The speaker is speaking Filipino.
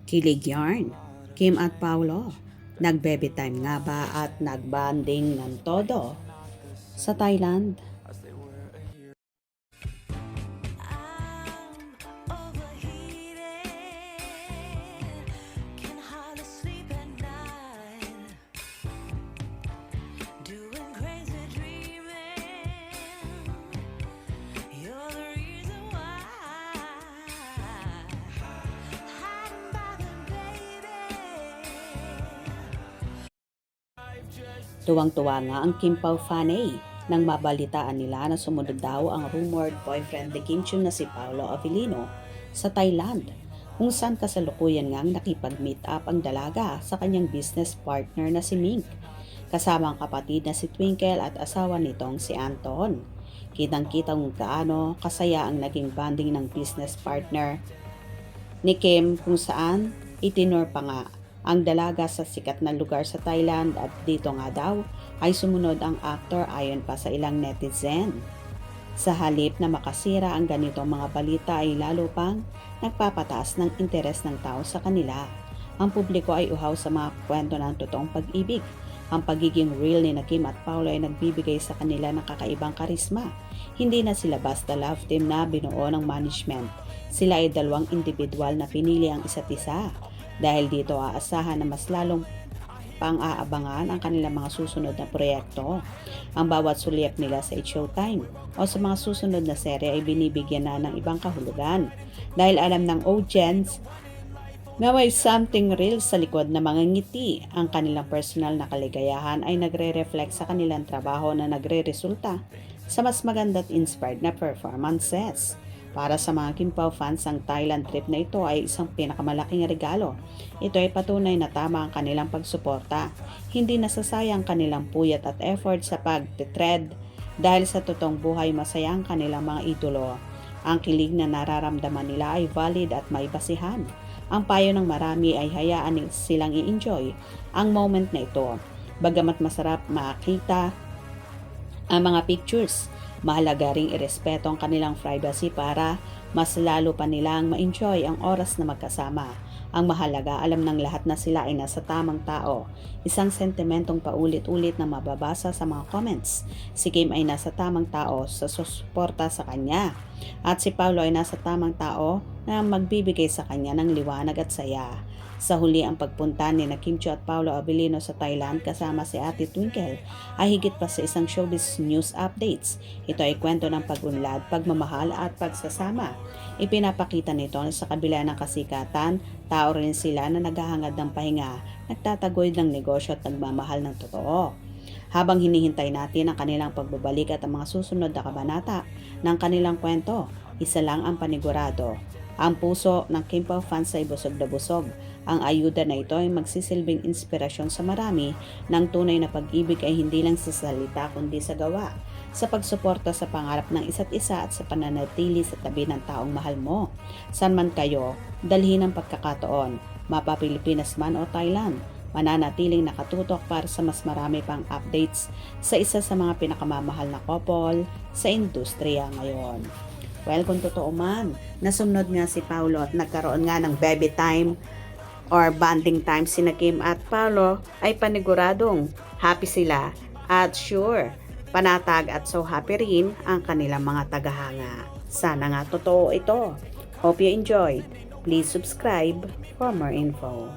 Kilig yarn. Kim at Paulo, nag-baby time nga ba at nag-bonding ng todo sa Thailand? Tuwang-tuwa nga ang Kim Pao Fanay nang mabalitaan nila na sumunod daw ang rumored boyfriend ni Kim Chiu na si Paolo Avellino sa Thailand, kung saan kasalukuyan ngang nakipag-meet up ang dalaga sa kanyang business partner na si Mink, kasama ang kapatid na si Twinkle at asawa nitong si Anton. Kitang-kitang kung gaano kasaya ang naging bonding ng business partner ni Kim, kung saan itinur pa nga ang dalaga sa sikat na lugar sa Thailand at dito nga daw ay sumunod ang actor ayon pa sa ilang netizen. Sa halip na makasira ang ganitong mga balita ay lalo pang nagpapataas ng interes ng tao sa kanila. Ang publiko ay uhaw sa mga kwento ng totoong pag-ibig. Ang pagiging real ni Kim at Paolo ay nagbibigay sa kanila ng kakaibang karisma. Hindi na sila basta love team na binuo ng management. Sila ay dalawang individual na pinili ang isa't isa. Dahil dito aasahan na mas lalong pang-aabangan ang kanilang mga susunod na proyekto. Ang bawat sulyap nila sa It's Showtime o sa mga susunod na serye ay binibigyan na ng ibang kahulugan. Dahil alam ng audience na may something real sa likod na mga ngiti. Ang kanilang personal na kaligayahan ay nagre-reflect sa kanilang trabaho na nagre-resulta sa mas maganda at inspired na performances. Para sa mga Kim Pao fans, ang Thailand trip na ito ay isang pinakamalaking regalo. Ito ay patunay na tama ang kanilang pagsuporta. Hindi nasasayang kanilang puyat at effort sa pagtitread dahil sa totoong buhay masaya ang kanilang mga idolo. Ang kilig na nararamdaman nila ay valid at may basihan. Ang payo ng marami ay hayaan silang i-enjoy ang moment na ito. Bagamat masarap makita ang mga pictures, mahalaga ring irespeto ang kanilang privacy para mas lalo pa nilang ma-enjoy ang oras na magkasama. Ang mahalaga, alam ng lahat na sila ay nasa tamang tao. Isang sentimentong paulit-ulit na mababasa sa mga comments. Si Kim ay nasa tamang tao sa susuporta sa kanya. At si Paolo ay nasa tamang tao na magbibigay sa kanya ng liwanag at saya. Sa huli, ang pagpunta ni Kim Chiu at Paolo Avellino sa Thailand kasama si Ate Twinkle ay higit pa sa isang showbiz news updates. Ito ay kwento ng pag-unlad, pagmamahal at pagsasama. Ipinapakita nito na sa kabila ng kasikatan, tao rin sila na naghahangad ng pahinga, nagtatagoy ng negosyo at nagmamahal ng totoo. Habang hinihintay natin ang kanilang pagbabalik at ang mga susunod na kabanata ng kanilang kwento, isa lang ang panigurado. Ang puso ng Kim Pao fans ay busog na busog. Ang ayuda na ito ay magsisilbing inspirasyon sa marami ng tunay na pag-ibig ay hindi lang sa salita kundi sa gawa, sa pagsuporta sa pangarap ng isa't isa at sa pananatili sa tabi ng taong mahal mo. San man kayo, dalhin ang pagkakataon, mapa Pilipinas man o Thailand, mananatiling nakatutok para sa mas marami pang updates sa isa sa mga pinakamamahal na couple sa industriya ngayon. Well, kung totoo man, nasunod nga si Paolo at nagkaroon nga ng baby time or bonding time si Kim at Paolo, ay paniguradong happy sila at sure, panatag at so happy rin ang kanilang mga tagahanga. Sana nga totoo ito. Hope you enjoyed. Please subscribe for more info.